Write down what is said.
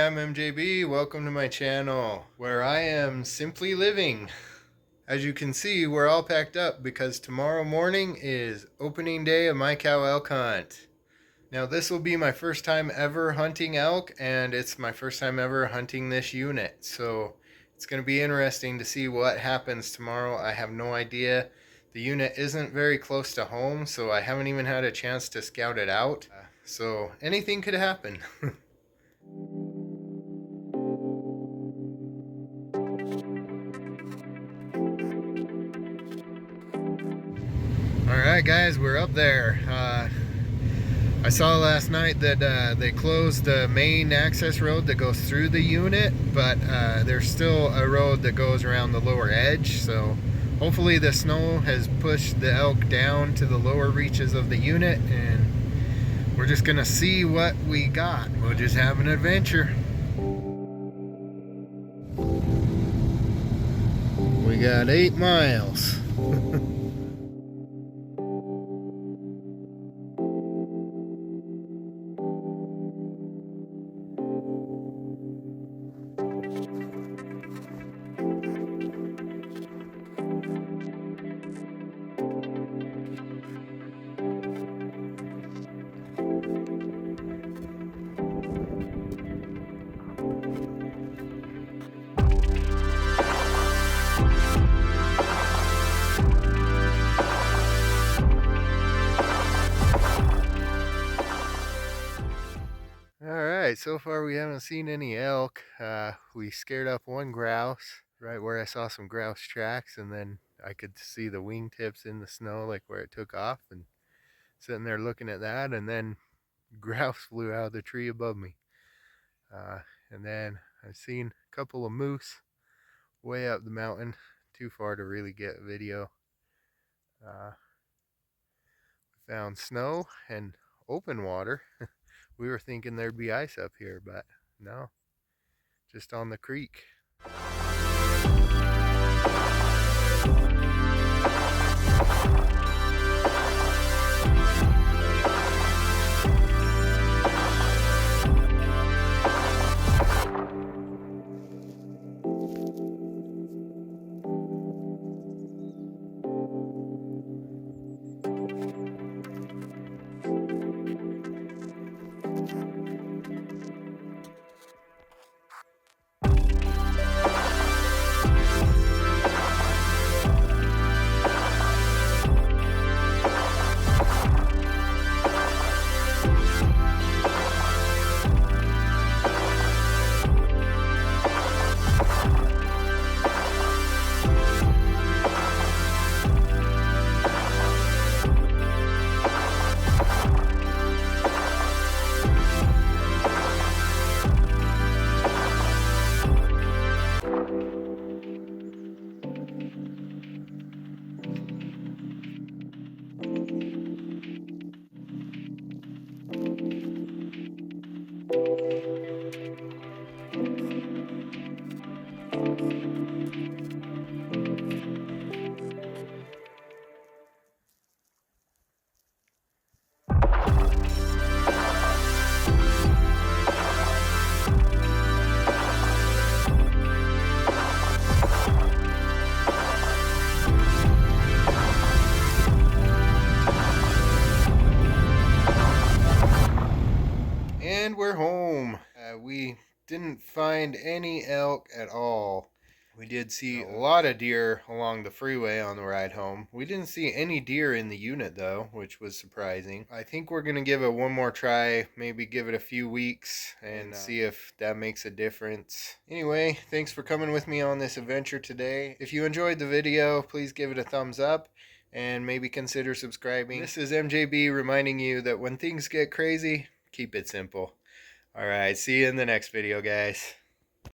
I'm MJB. Welcome to my channel, where I am simply living. As you can see, we're all packed up because tomorrow morning is opening day of my Cow Elk Hunt. Now, this will be my first time ever hunting elk, and it's my first time ever hunting this unit. So it's going to be interesting to see what happens tomorrow. I have no idea. The unit isn't very close to home, so I haven't even had a chance to scout it out. So anything could happen. Alright guys, we're up there. I saw last night that they closed the main access road that goes through the unit, but there's still a road that goes around the lower edge, so hopefully the snow has pushed the elk down to the lower reaches of the unit, and we're just gonna see what we got. We'll just have an adventure. We got 8 miles. Alright, so far we haven't seen any elk. We scared up one grouse right where I saw some grouse tracks, and then I could see the wingtips in the snow, like where it took off, and sitting there looking at that, and then grouse flew out of the tree above me. And then I've seen a couple of moose way up the mountain, too far to really get video. We found snow and open water. We were thinking there'd be ice up here, but no, just on the creek. And we're home. We didn't find any elk at all. We did see a lot of deer along the freeway on the ride home. We didn't see any deer in the unit though, which was surprising. I think we're gonna give it one more try, maybe give it a few weeks and see if that makes a difference. Anyway, thanks for coming with me on this adventure today. If you enjoyed the video, please give it a thumbs up and maybe consider subscribing. This is MJB reminding you that when things get crazy, keep it simple. Alright, see you in the next video, guys.